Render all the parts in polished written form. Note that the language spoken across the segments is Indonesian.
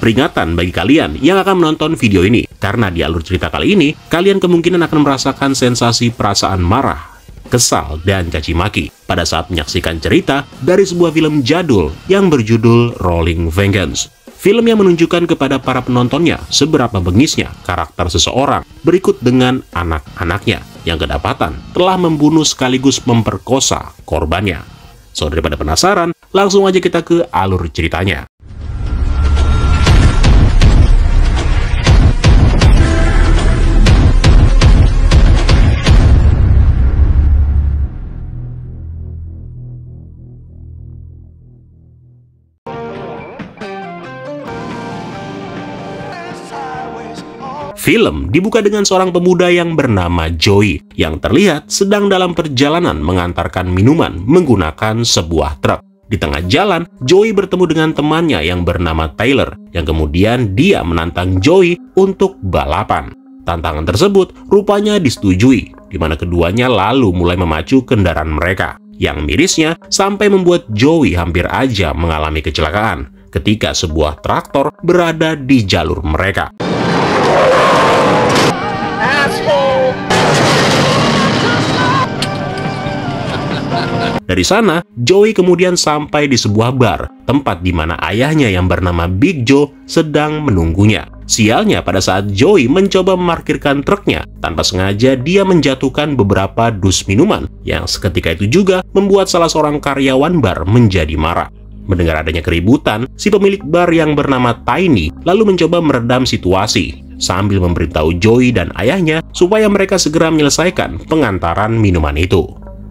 Peringatan bagi kalian yang akan menonton video ini, karena di alur cerita kali ini, kalian kemungkinan akan merasakan sensasi perasaan marah, kesal, dan caci maki pada saat menyaksikan cerita dari sebuah film jadul yang berjudul Rolling Vengeance. Film yang menunjukkan kepada para penontonnya seberapa bengisnya karakter seseorang berikut dengan anak-anaknya yang kedapatan telah membunuh sekaligus memperkosa korbannya. So, daripada penasaran, langsung aja kita ke alur ceritanya. Film dibuka dengan seorang pemuda yang bernama Joey yang terlihat sedang dalam perjalanan mengantarkan minuman menggunakan sebuah truk. Di tengah jalan, Joey bertemu dengan temannya yang bernama Tyler, yang kemudian dia menantang Joey untuk balapan. Tantangan tersebut rupanya disetujui, di mana keduanya lalu mulai memacu kendaraan mereka. Yang mirisnya sampai membuat Joey hampir aja mengalami kecelakaan ketika sebuah traktor berada di jalur mereka. Dari sana, Joey kemudian sampai di sebuah bar, tempat di mana ayahnya yang bernama Big Joe sedang menunggunya. Sialnya, pada saat Joey mencoba memarkirkan truknya, tanpa sengaja dia menjatuhkan beberapa dus minuman, yang seketika itu juga membuat salah seorang karyawan bar menjadi marah. Mendengar adanya keributan, si pemilik bar yang bernama Tiny lalu mencoba meredam situasi, sambil memberitahu Joey dan ayahnya supaya mereka segera menyelesaikan pengantaran minuman itu.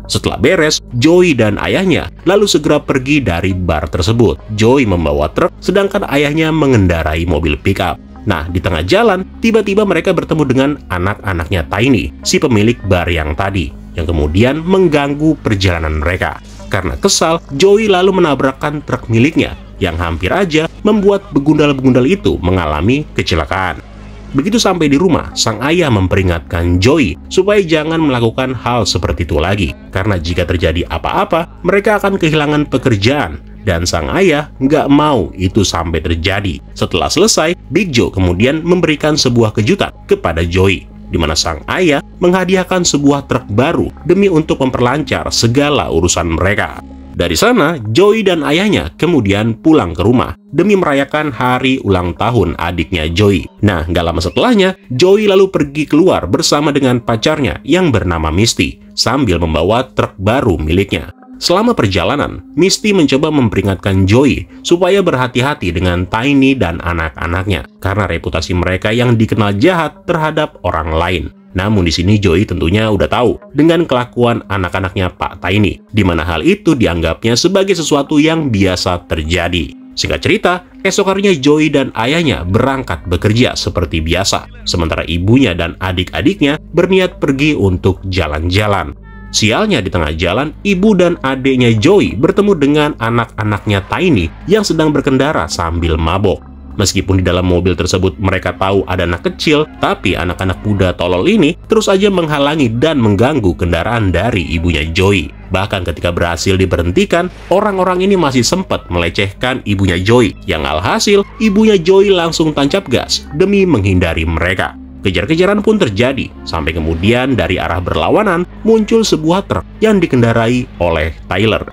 Setelah beres, Joey dan ayahnya lalu segera pergi dari bar tersebut. Joey membawa truk, sedangkan ayahnya mengendarai mobil pickup. Nah, di tengah jalan, tiba-tiba mereka bertemu dengan anak-anaknya Tiny, si pemilik bar yang tadi, yang kemudian mengganggu perjalanan mereka. Karena kesal, Joey lalu menabrakkan truk miliknya, yang hampir aja membuat begundal-begundal itu mengalami kecelakaan. Begitu sampai di rumah, sang ayah memperingatkan Joey supaya jangan melakukan hal seperti itu lagi, karena jika terjadi apa-apa, mereka akan kehilangan pekerjaan. Dan sang ayah nggak mau itu sampai terjadi. Setelah selesai, Big Joe kemudian memberikan sebuah kejutan kepada Joey, di mana sang ayah menghadiahkan sebuah truk baru demi untuk memperlancar segala urusan mereka. Dari sana, Joey dan ayahnya kemudian pulang ke rumah demi merayakan hari ulang tahun adiknya Joey. Nah, nggak lama setelahnya, Joey lalu pergi keluar bersama dengan pacarnya yang bernama Misty, sambil membawa truk baru miliknya. Selama perjalanan, Misty mencoba memperingatkan Joey supaya berhati-hati dengan Tiny dan anak-anaknya, karena reputasi mereka yang dikenal jahat terhadap orang lain. Namun di sini Joey tentunya udah tahu dengan kelakuan anak-anaknya Pak Tiny, di mana hal itu dianggapnya sebagai sesuatu yang biasa terjadi. Singkat cerita, esok harinya Joey dan ayahnya berangkat bekerja seperti biasa, sementara ibunya dan adik-adiknya berniat pergi untuk jalan-jalan. Sialnya, di tengah jalan, ibu dan adiknya Joey bertemu dengan anak-anaknya Tiny yang sedang berkendara sambil mabok. Meskipun di dalam mobil tersebut mereka tahu ada anak kecil, tapi anak-anak muda tolol ini terus aja menghalangi dan mengganggu kendaraan dari ibunya Joey. Bahkan ketika berhasil diberhentikan, orang-orang ini masih sempat melecehkan ibunya Joey, yang alhasil ibunya Joey langsung tancap gas demi menghindari mereka. Kejar-kejaran pun terjadi, sampai kemudian dari arah berlawanan muncul sebuah truk yang dikendarai oleh Tyler.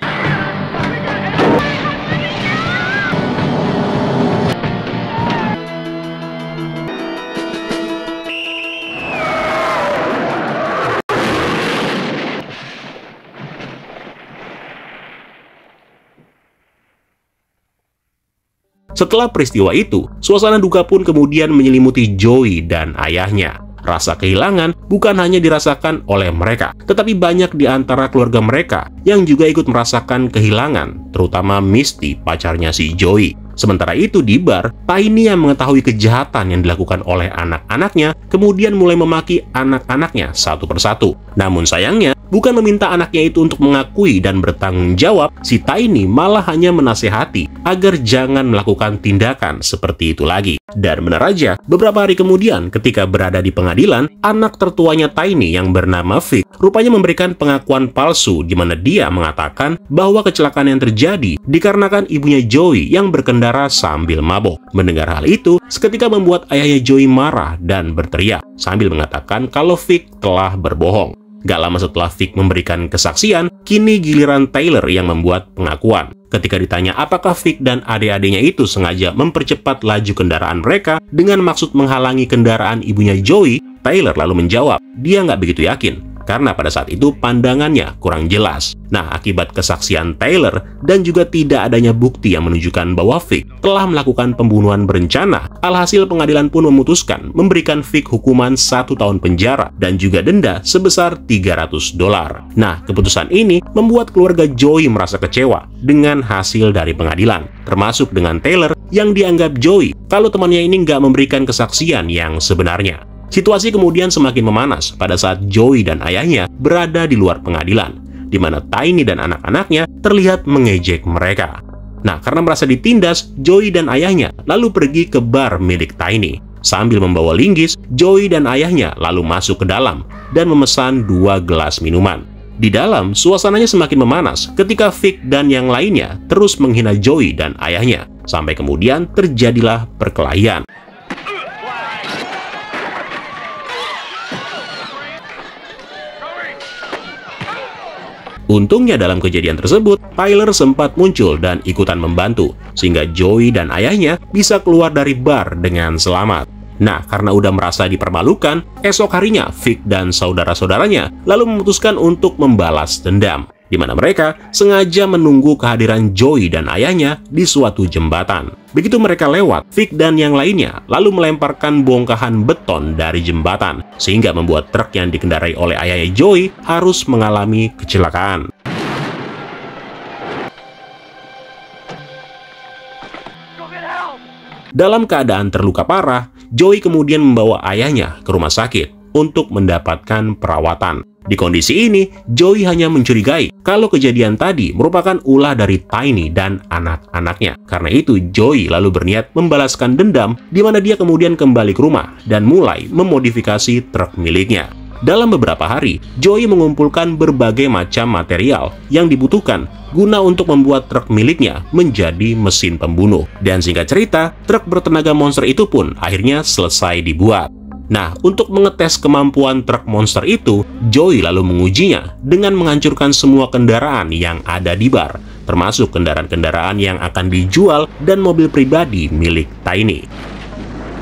Setelah peristiwa itu, suasana duka pun kemudian menyelimuti Joey dan ayahnya. Rasa kehilangan bukan hanya dirasakan oleh mereka, tetapi banyak di antara keluarga mereka yang juga ikut merasakan kehilangan, terutama Misty, pacarnya si Joey. Sementara itu di bar, Tiny yang mengetahui kejahatan yang dilakukan oleh anak-anaknya kemudian mulai memaki anak-anaknya satu persatu. Namun sayangnya, bukan meminta anaknya itu untuk mengakui dan bertanggung jawab, si Tiny malah hanya menasehati agar jangan melakukan tindakan seperti itu lagi. Dan benar aja, beberapa hari kemudian ketika berada di pengadilan, anak tertuanya Tiny yang bernama Vic rupanya memberikan pengakuan palsu di mana dia mengatakan bahwa kecelakaan yang terjadi dikarenakan ibunya Joey yang berkendara sambil mabok. Mendengar hal itu, seketika membuat ayahnya Joey marah dan berteriak sambil mengatakan kalau Vic telah berbohong. Gak lama setelah Vic memberikan kesaksian, kini giliran Tyler yang membuat pengakuan. Ketika ditanya apakah Vic dan adik-adiknya itu sengaja mempercepat laju kendaraan mereka dengan maksud menghalangi kendaraan ibunya Joey, Tyler lalu menjawab, dia nggak begitu yakin. Karena pada saat itu pandangannya kurang jelas. Nah, akibat kesaksian Tyler dan juga tidak adanya bukti yang menunjukkan bahwa Vic telah melakukan pembunuhan berencana, alhasil pengadilan pun memutuskan memberikan Vic hukuman 1 tahun penjara dan juga denda sebesar $300. Nah, keputusan ini membuat keluarga Joey merasa kecewa dengan hasil dari pengadilan, termasuk dengan Tyler yang dianggap Joey kalau temannya ini nggak memberikan kesaksian yang sebenarnya. Situasi kemudian semakin memanas pada saat Joey dan ayahnya berada di luar pengadilan, di mana Tiny dan anak-anaknya terlihat mengejek mereka. Nah, karena merasa ditindas, Joey dan ayahnya lalu pergi ke bar milik Tiny. Sambil membawa linggis, Joey dan ayahnya lalu masuk ke dalam dan memesan 2 gelas minuman. Di dalam, suasananya semakin memanas ketika Vic dan yang lainnya terus menghina Joey dan ayahnya, sampai kemudian terjadilah perkelahian. Untungnya dalam kejadian tersebut, Tyler sempat muncul dan ikutan membantu, sehingga Joey dan ayahnya bisa keluar dari bar dengan selamat. Nah, karena udah merasa dipermalukan, esok harinya Vic dan saudara-saudaranya lalu memutuskan untuk membalas dendam, di mana mereka sengaja menunggu kehadiran Joey dan ayahnya di suatu jembatan. Begitu mereka lewat, Vic dan yang lainnya lalu melemparkan bongkahan beton dari jembatan, sehingga membuat truk yang dikendarai oleh ayahnya Joey harus mengalami kecelakaan. Dalam keadaan terluka parah, Joey kemudian membawa ayahnya ke rumah sakit untuk mendapatkan perawatan. Di kondisi ini, Joey hanya mencurigai kalau kejadian tadi merupakan ulah dari Tiny dan anak-anaknya. Karena itu, Joey lalu berniat membalaskan dendam, di mana dia kemudian kembali ke rumah dan mulai memodifikasi truk miliknya. Dalam beberapa hari, Joey mengumpulkan berbagai macam material yang dibutuhkan guna untuk membuat truk miliknya menjadi mesin pembunuh. Dan singkat cerita, truk bertenaga monster itu pun akhirnya selesai dibuat. Nah, untuk mengetes kemampuan truk monster itu, Joey lalu mengujinya dengan menghancurkan semua kendaraan yang ada di bar, termasuk kendaraan-kendaraan yang akan dijual dan mobil pribadi milik Tiny.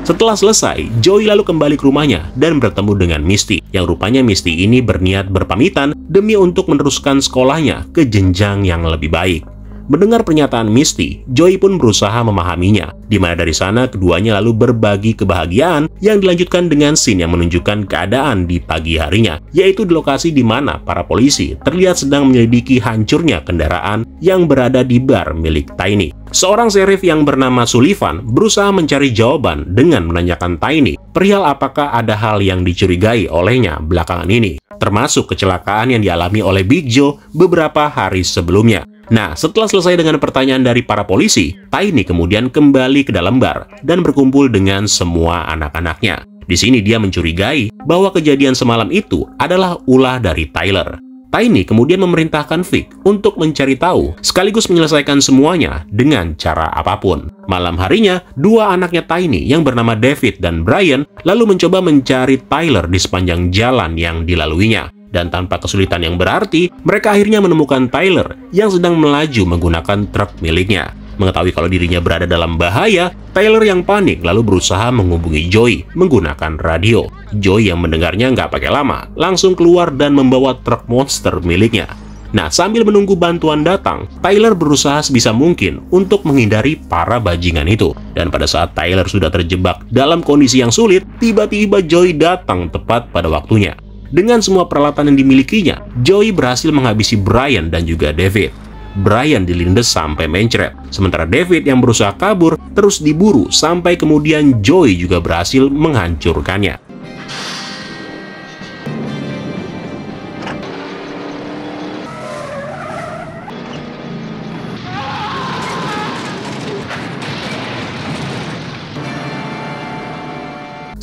Setelah selesai, Joey lalu kembali ke rumahnya dan bertemu dengan Misty, yang rupanya Misty ini berniat berpamitan demi untuk meneruskan sekolahnya ke jenjang yang lebih baik. Mendengar pernyataan Misty, Joey pun berusaha memahaminya, di mana dari sana keduanya lalu berbagi kebahagiaan yang dilanjutkan dengan scene yang menunjukkan keadaan di pagi harinya, yaitu di lokasi di mana para polisi terlihat sedang menyelidiki hancurnya kendaraan yang berada di bar milik Tiny. Seorang sheriff yang bernama Sullivan berusaha mencari jawaban dengan menanyakan Tiny perihal apakah ada hal yang dicurigai olehnya belakangan ini, termasuk kecelakaan yang dialami oleh Big Joe beberapa hari sebelumnya. Nah, setelah selesai dengan pertanyaan dari para polisi, Tiny kemudian kembali ke dalam bar dan berkumpul dengan semua anak-anaknya. Di sini dia mencurigai bahwa kejadian semalam itu adalah ulah dari Tyler. Tiny kemudian memerintahkan Vic untuk mencari tahu sekaligus menyelesaikan semuanya dengan cara apapun. Malam harinya, dua anaknya Tiny yang bernama David dan Brian lalu mencoba mencari Tyler di sepanjang jalan yang dilaluinya. Dan tanpa kesulitan yang berarti, mereka akhirnya menemukan Tyler yang sedang melaju menggunakan truk miliknya. Mengetahui kalau dirinya berada dalam bahaya, Tyler yang panik lalu berusaha menghubungi Joey menggunakan radio. Joey yang mendengarnya nggak pakai lama, langsung keluar dan membawa truk monster miliknya. Nah, sambil menunggu bantuan datang, Tyler berusaha sebisa mungkin untuk menghindari para bajingan itu. Dan pada saat Tyler sudah terjebak dalam kondisi yang sulit, tiba-tiba Joey datang tepat pada waktunya. Dengan semua peralatan yang dimilikinya, Joey berhasil menghabisi Brian dan juga David. Brian dilindas sampai mencret, sementara David yang berusaha kabur terus diburu sampai kemudian Joey juga berhasil menghancurkannya.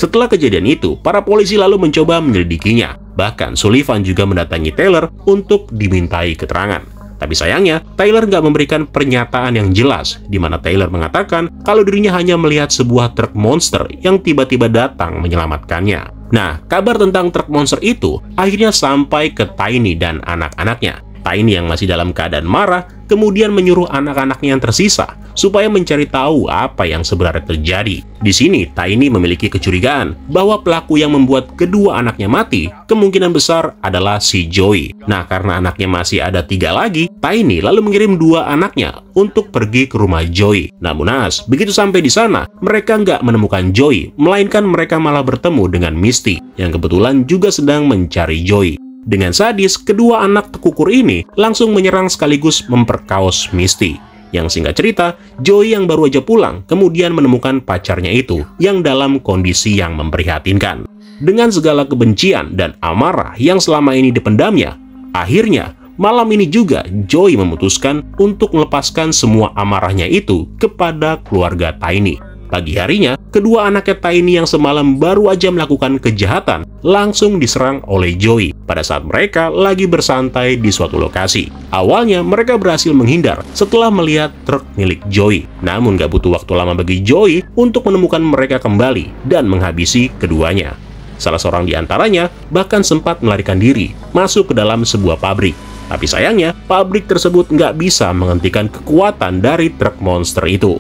Setelah kejadian itu, para polisi lalu mencoba menyelidikinya. Bahkan Sullivan juga mendatangi Taylor untuk dimintai keterangan. Tapi sayangnya, Taylor nggak memberikan pernyataan yang jelas, di mana Taylor mengatakan kalau dirinya hanya melihat sebuah truk monster yang tiba-tiba datang menyelamatkannya. Nah, kabar tentang truk monster itu akhirnya sampai ke Tiny dan anak-anaknya. Tiny yang masih dalam keadaan marah, kemudian menyuruh anak-anaknya yang tersisa supaya mencari tahu apa yang sebenarnya terjadi. Di sini, Tiny memiliki kecurigaan bahwa pelaku yang membuat kedua anaknya mati kemungkinan besar adalah si Joey. Nah, karena anaknya masih ada 3 lagi, Tiny lalu mengirim 2 anaknya untuk pergi ke rumah Joey. Namun begitu sampai di sana, mereka nggak menemukan Joey, melainkan mereka malah bertemu dengan Misty, yang kebetulan juga sedang mencari Joey. Dengan sadis, kedua anak tekukur ini langsung menyerang sekaligus memperkaos Misty. Yang singkat cerita, Joey yang baru aja pulang kemudian menemukan pacarnya itu yang dalam kondisi yang memprihatinkan. Dengan segala kebencian dan amarah yang selama ini dipendamnya, akhirnya malam ini juga Joey memutuskan untuk melepaskan semua amarahnya itu kepada keluarga Tiny. Pagi harinya, kedua anaknya Tiny yang semalam baru aja melakukan kejahatan langsung diserang oleh Joey pada saat mereka lagi bersantai di suatu lokasi. Awalnya mereka berhasil menghindar setelah melihat truk milik Joey. Namun gak butuh waktu lama bagi Joey untuk menemukan mereka kembali dan menghabisi keduanya. Salah seorang di antaranya bahkan sempat melarikan diri masuk ke dalam sebuah pabrik. Tapi sayangnya, pabrik tersebut nggak bisa menghentikan kekuatan dari truk monster itu.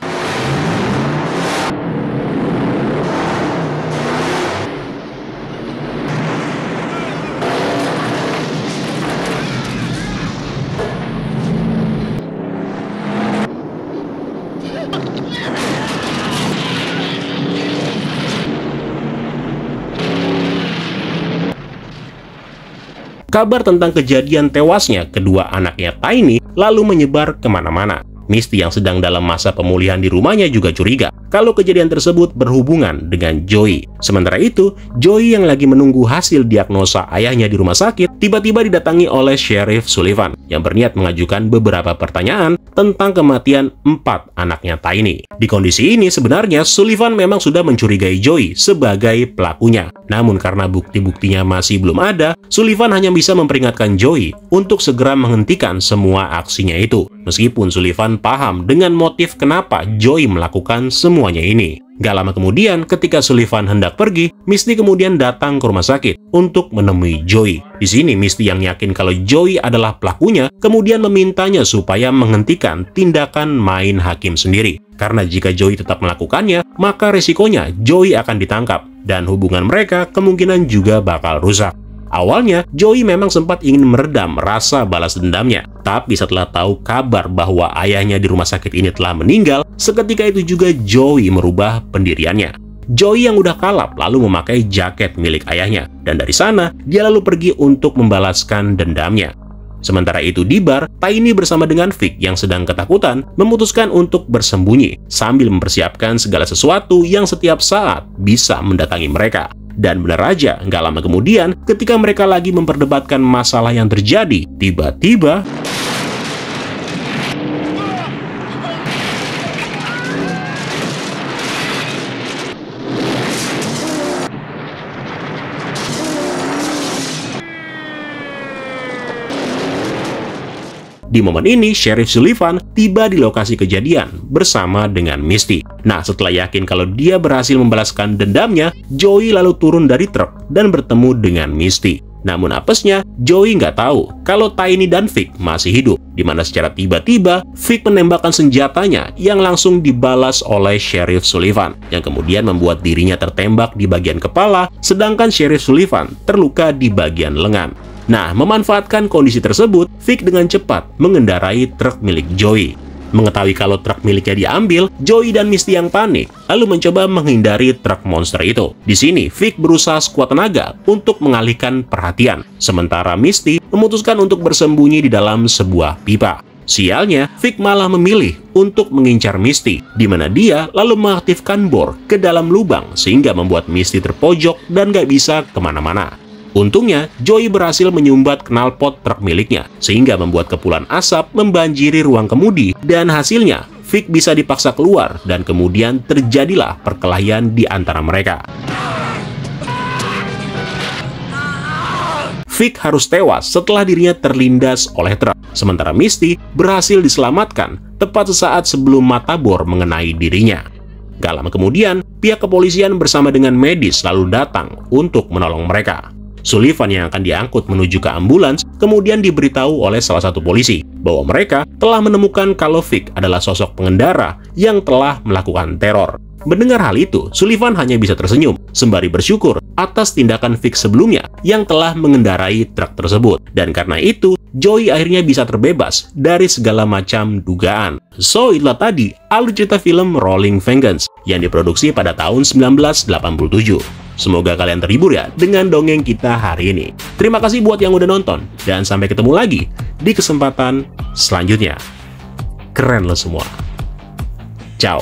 Kabar tentang kejadian tewasnya kedua anaknya Tiny lalu menyebar kemana-mana. Misty yang sedang dalam masa pemulihan di rumahnya juga curiga kalau kejadian tersebut berhubungan dengan Joey. Sementara itu, Joey yang lagi menunggu hasil diagnosa ayahnya di rumah sakit tiba-tiba didatangi oleh Sheriff Sullivan yang berniat mengajukan beberapa pertanyaan tentang kematian 4 anaknya Tiny. Di kondisi ini sebenarnya Sullivan memang sudah mencurigai Joey sebagai pelakunya. Namun karena bukti-buktinya masih belum ada, Sullivan hanya bisa memperingatkan Joey untuk segera menghentikan semua aksinya itu. Meskipun Sullivan paham dengan motif kenapa Joey melakukan semuanya ini. Gak lama kemudian, ketika Sullivan hendak pergi, Misty kemudian datang ke rumah sakit untuk menemui Joey. Di sini, Misty yang yakin kalau Joey adalah pelakunya, kemudian memintanya supaya menghentikan tindakan main hakim sendiri. Karena jika Joey tetap melakukannya, maka resikonya Joey akan ditangkap, dan hubungan mereka kemungkinan juga bakal rusak. Awalnya, Joey memang sempat ingin meredam rasa balas dendamnya. Tapi setelah tahu kabar bahwa ayahnya di rumah sakit ini telah meninggal, seketika itu juga Joey merubah pendiriannya. Joey yang udah kalap lalu memakai jaket milik ayahnya. Dan dari sana, dia lalu pergi untuk membalaskan dendamnya. Sementara itu di bar, Tiny bersama dengan Vic yang sedang ketakutan memutuskan untuk bersembunyi sambil mempersiapkan segala sesuatu yang setiap saat bisa mendatangi mereka. Dan benar aja, nggak lama kemudian, ketika mereka lagi memperdebatkan masalah yang terjadi, tiba-tiba di momen ini, Sheriff Sullivan tiba di lokasi kejadian bersama dengan Misty. Nah, setelah yakin kalau dia berhasil membalaskan dendamnya, Joey lalu turun dari truk dan bertemu dengan Misty. Namun apesnya, Joey nggak tahu kalau Tiny dan Vic masih hidup, di mana secara tiba-tiba Vic menembakkan senjatanya yang langsung dibalas oleh Sheriff Sullivan, yang kemudian membuat dirinya tertembak di bagian kepala, sedangkan Sheriff Sullivan terluka di bagian lengan. Nah, memanfaatkan kondisi tersebut, Vic dengan cepat mengendarai truk milik Joey. Mengetahui kalau truk miliknya diambil, Joey dan Misty yang panik, lalu mencoba menghindari truk monster itu. Di sini, Vic berusaha sekuat tenaga untuk mengalihkan perhatian, sementara Misty memutuskan untuk bersembunyi di dalam sebuah pipa. Sialnya, Vic malah memilih untuk mengincar Misty, di mana dia lalu mengaktifkan bor ke dalam lubang sehingga membuat Misty terpojok dan gak bisa kemana-mana. Untungnya, Joey berhasil menyumbat knalpot truk miliknya, sehingga membuat kepulan asap membanjiri ruang kemudi, dan hasilnya, Vic bisa dipaksa keluar, dan kemudian terjadilah perkelahian di antara mereka. Vic harus tewas setelah dirinya terlindas oleh truk, sementara Misty berhasil diselamatkan tepat sesaat sebelum mata bor mengenai dirinya. Gak lama kemudian, pihak kepolisian bersama dengan medis lalu datang untuk menolong mereka. Sullivan yang akan diangkut menuju ke ambulans kemudian diberitahu oleh salah satu polisi bahwa mereka telah menemukan kalau Vic adalah sosok pengendara yang telah melakukan teror. Mendengar hal itu, Sullivan hanya bisa tersenyum sembari bersyukur atas tindakan Vic sebelumnya yang telah mengendarai truk tersebut. Dan karena itu, Joey akhirnya bisa terbebas dari segala macam dugaan. So, itulah tadi alur cerita film Rolling Vengeance yang diproduksi pada tahun 1987. Semoga kalian terhibur ya dengan dongeng kita hari ini. Terima kasih buat yang udah nonton, dan sampai ketemu lagi di kesempatan selanjutnya. Keren lo semua. Ciao.